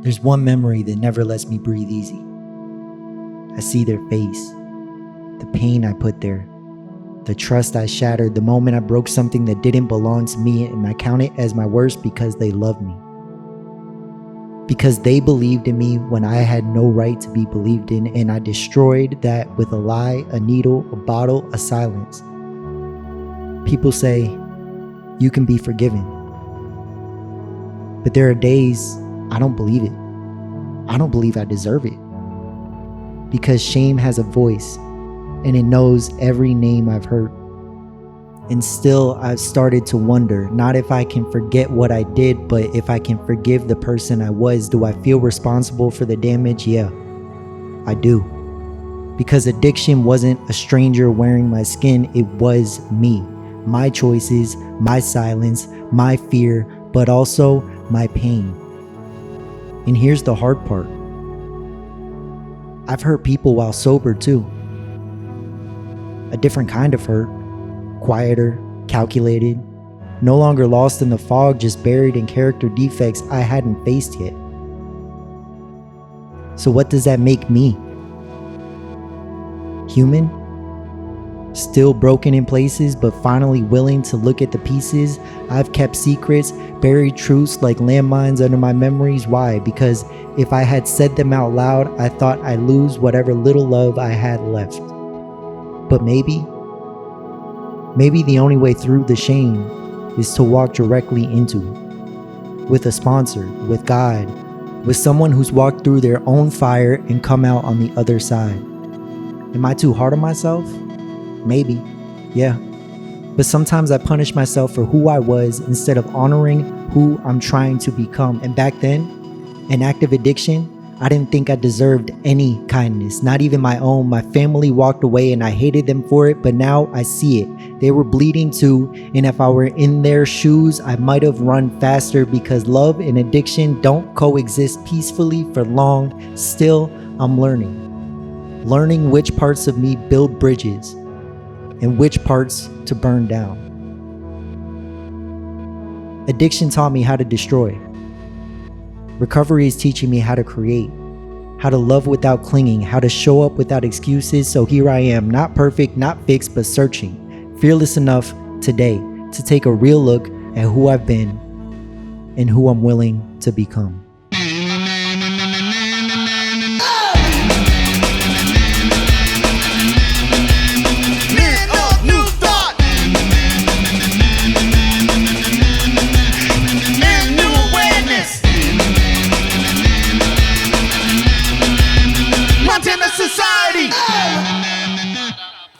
There's one memory that never lets me breathe easy. I see their face, the pain I put there, the trust I shattered, the moment I broke something that didn't belong to me, and I count it as my worst because they loved me. Because they believed in me when I had no right to be believed in, and I destroyed that with a lie, a needle, a bottle, a silence. People say, you can be forgiven. But there are days I don't believe it. I don't believe I deserve it. Because shame has a voice, and it knows every name I've hurt. And still, I've started to wonder, not if I can forget what I did, but if I can forgive the person I was. Do I feel responsible for the damage? Yeah, I do. Because addiction wasn't a stranger wearing my skin, it was me. My choices, my silence, my fear, but also my pain. And here's the hard part. I've hurt people while sober too. A different kind of hurt. Quieter, calculated, no longer lost in the fog, just buried in character defects I hadn't faced yet. So what does that make me? Human? Still broken in places, but finally willing to look at the pieces. I've kept secrets, buried truths like landmines under my memories. Why? Because if I had said them out loud, I thought I'd lose whatever little love I had left. But maybe the only way through the shame is to walk directly into it. With a sponsor, with God, with someone who's walked through their own fire and come out on the other side. Am I too hard on myself? Maybe, yeah. But sometimes I punish myself for who I was instead of honoring who I'm trying to become. And back then, in active addiction, I didn't think I deserved any kindness, not even my own. My family walked away and I hated them for it, but now I see it. They were bleeding too, and if I were in their shoes, I might have run faster because love and addiction don't coexist peacefully for long. Still, I'm learning which parts of me build bridges and which parts to burn down. Addiction taught me how to destroy. Recovery is teaching me how to create, how to love without clinging, how to show up without excuses. So here I am, not perfect, not fixed, but searching, fearless enough today to take a real look at who I've been and who I'm willing to become.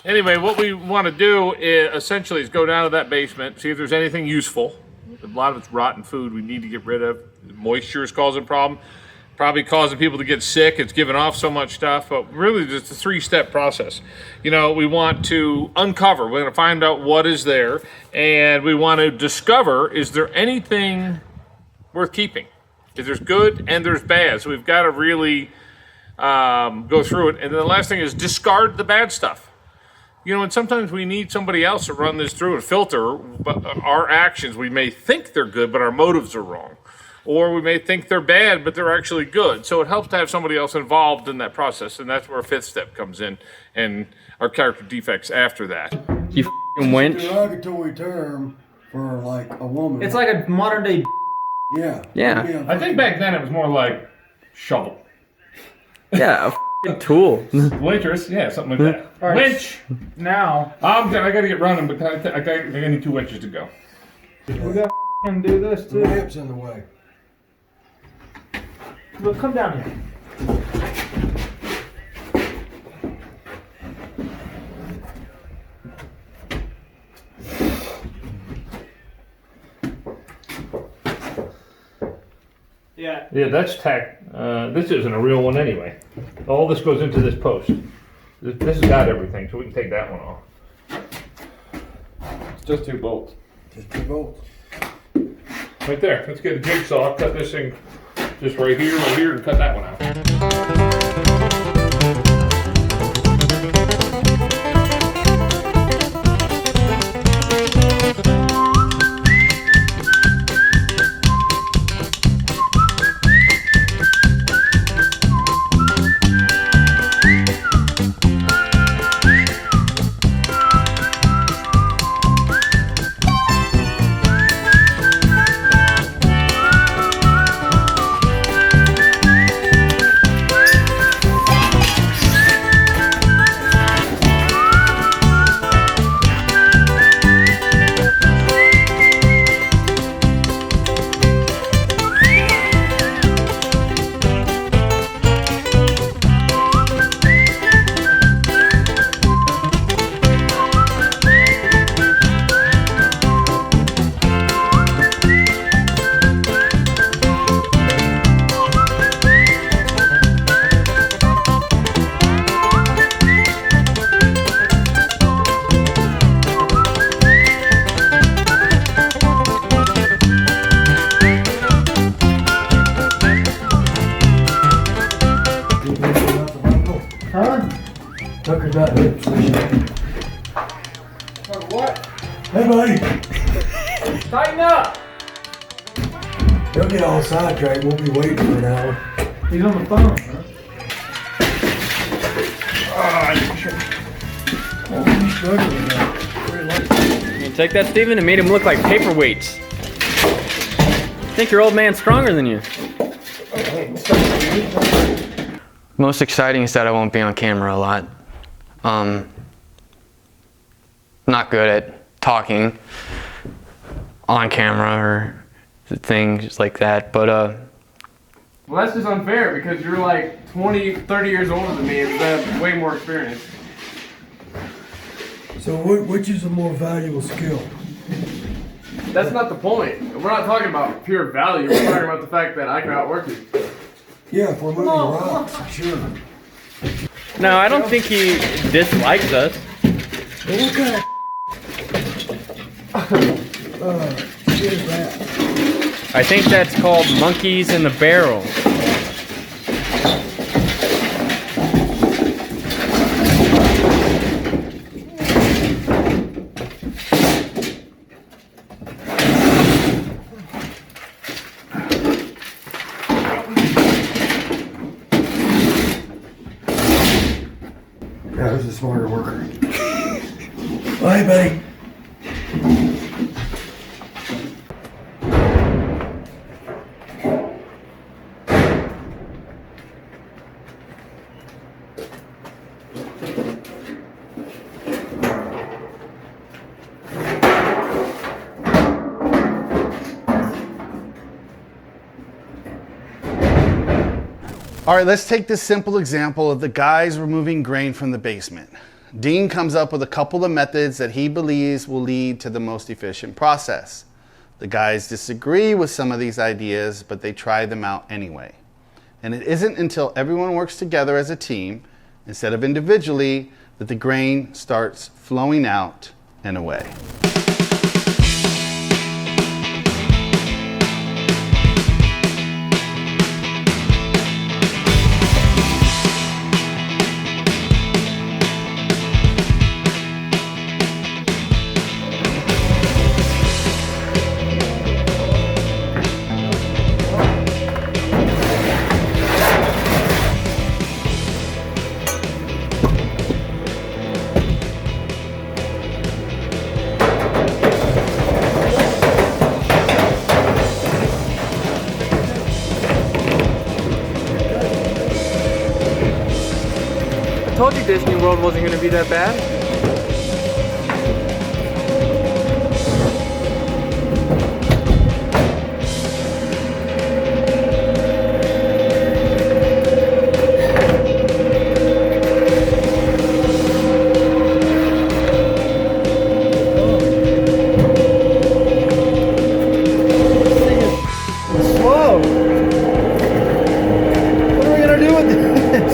Anyway, what we want to do is essentially go down to that basement, see if there's anything useful. A lot of it's rotten food we need to get rid of. Moisture is causing a problem, probably causing people to get sick. It's giving off so much stuff, but really it's a 3-step process. You know, we want to uncover, we're going to find out what is there, and we want to discover, is there anything worth keeping? If there's good and there's bad, so we've got to really go through it. And then the last thing is discard the bad stuff. You know, and sometimes we need somebody else to run this through and filter our actions. We may think they're good, but our motives are wrong. Or we may think they're bad, but they're actually good. So it helps to have somebody else involved in that process, and that's where our 5th step comes in, and our character defects after that. You f***ing wench. It's a derogatory term for, like, a woman. It's like a modern day Yeah. Yeah. I think back then it was more like shovel. Yeah, a f***ing tool. Waitress, yeah, something like that. All right. Winch! now. I got to get running, but I need 2 winches to go. We gotta f***ing do this The too. lamp's in the way. Look, come down here. Yeah. Yeah, that's tack. This isn't a real one anyway. All this goes into this post. This has got everything, so we can take that one off. It's just 2 bolts. Just 2 bolts. Right there. Let's get a jigsaw, cut this thing just right here, and cut that one out. Hey, buddy. Tighten up! Don't get all sidetracked. We'll be waiting for an hour. He's on the phone, huh? I'm struggling with that. Very light. You take that, Steven, and made him look like paperweights. Think your old man's stronger than you. Most exciting is that I won't be on camera a lot. Not good at talking on camera or things like that, but well, that's just unfair because you're like 20, 30 years older than me and you have way more experience. So which is a more valuable skill? That's not the point. We're not talking about pure value. We're talking about the fact that I can outwork you. Yeah, if we're moving rocks, sure. No, I don't think he dislikes us. Well, what kind of shit is that? I think that's called monkeys in the barrel. That was a smarter worker. Bye, buddy. All right, let's take this simple example of the guys removing grain from the basement. Dean comes up with a couple of methods that he believes will lead to the most efficient process. The guys disagree with some of these ideas, but they try them out anyway. And it isn't until everyone works together as a team, instead of individually, that the grain starts flowing out and away. I told you Disney World wasn't going to be that bad. Whoa! What are we gonna do with this?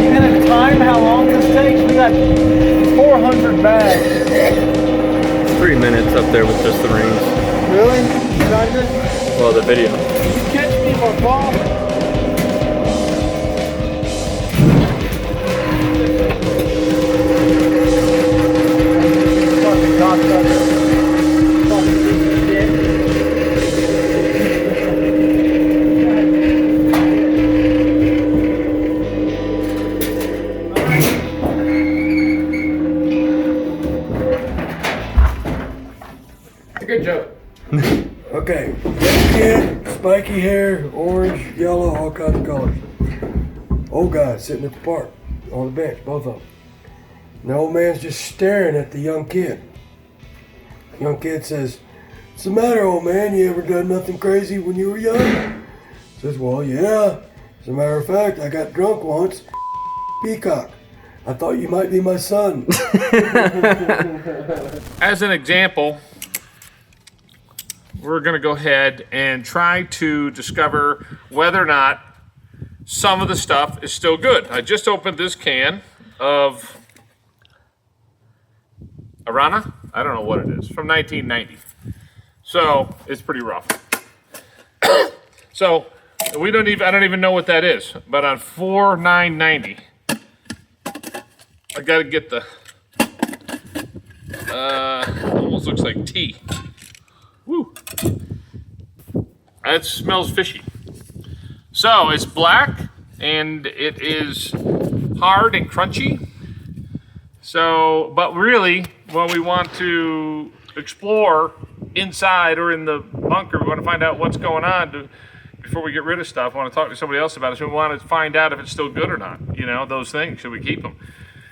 You gonna time how long this takes? We got 400 bags. 3 minutes up there with just the rings. Really? You timed it? Well, the video. You catch me for ball? Fucking cocksucker. Fucking piece of shit. Good joke. Okay, young kid, spiky hair, orange, yellow, all kinds of colors. Old guy sitting at the park on the bench, both of them. And the old man's just staring at the young kid. Young kid says, "What's the matter, old man? You ever done nothing crazy when you were young?" Says, "Well, yeah. As a matter of fact, I got drunk once. Peacock. I thought you might be my son." As an example, we're going to go ahead and try to discover whether or not some of the stuff is still good. I just opened this can of Arana. I don't know what it is, from 1990. So it's pretty rough. So I don't even know what that is, but on 4990, I got to get the Almost looks like tea. Woo. That smells fishy. So it's black and it is hard and crunchy. So, but really, when we want to explore inside or in the bunker, we want to find out what's going on before we get rid of stuff. I want to talk to somebody else about it. So we want to find out if it's still good or not. You know, those things. Should we keep them?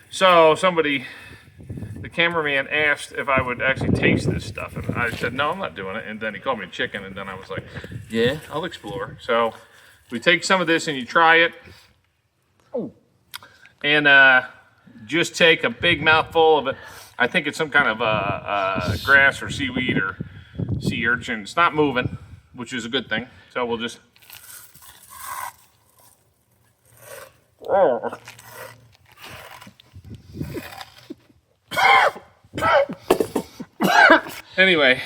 So the cameraman asked if I would actually taste this stuff, and I said no, I'm not doing it. And then he called me a chicken, and then I was like, yeah, I'll explore. So we take some of this and you try it, and just take a big mouthful of it. I think it's some kind of grass or seaweed or sea urchin. It's not moving, which is a good thing. So we'll just. Anyway,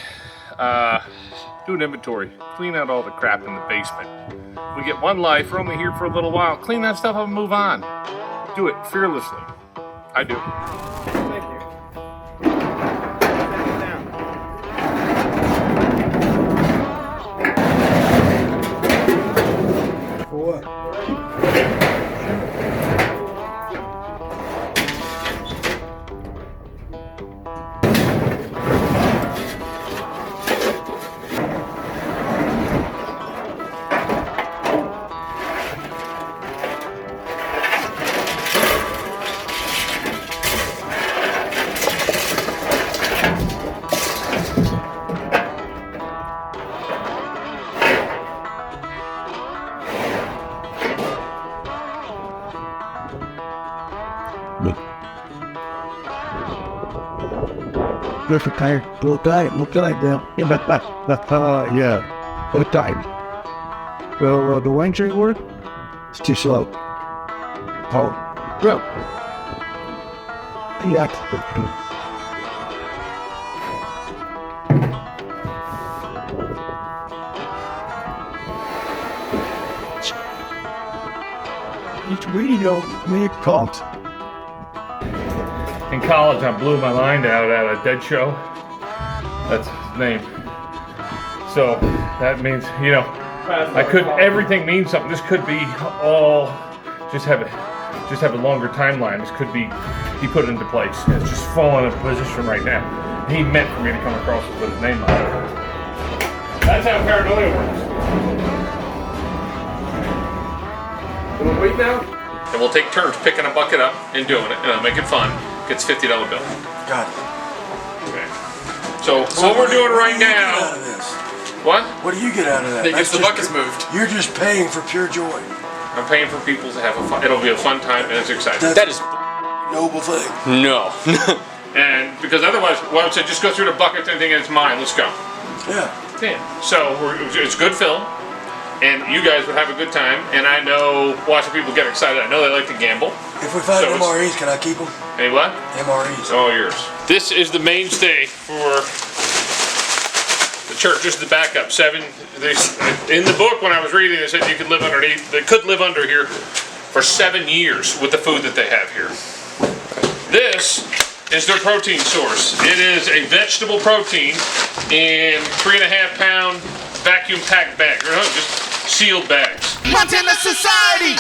do an inventory. Clean out all the crap in the basement. We get one life. We're only here for a little while. Clean that stuff up and move on. Do it fearlessly. I do. Thank you. For what? Just a tired, look like them. Yeah, look tired. Well, the wing tree work, it's too slow. Oh, bro. Yeah. It's radio when it comes. In college, I blew my line out at a dead show. That's his name. So that means, you know, everything means something. This could be all, just have a longer timeline. This could be, he put it into place. It's just falling into position right now. He meant for me to come across and put his name on it. That's how paranoia works. We'll wait now? And we'll take turns picking a bucket up and doing it, and it'll make it fun. Gets $50 bill. Got it. Okay. So what we're doing right now. Out of this? What? What do you get out of that? It gets the That's buckets moved. You're just paying for pure joy. I'm paying for people to have a fun. It'll be a fun time and it's exciting. That is a noble thing. no. And because otherwise, well, I would say just go through the buckets and think it's mine. Let's go. Yeah. Yeah. So it's good film, and you guys would have a good time. And I know watching people get excited. I know they like to gamble. If we find So it's- MREs, can I keep them? Hey, what? MREs. It's all yours. This is the mainstay for the church. This is the backup. In the book, when I was reading, they said you could live underneath. They could live under here for 7 years with the food that they have here. This is their protein source. It is a vegetable protein in 3.5 pound vacuum packed bags, or no, just sealed bags. What's in the society?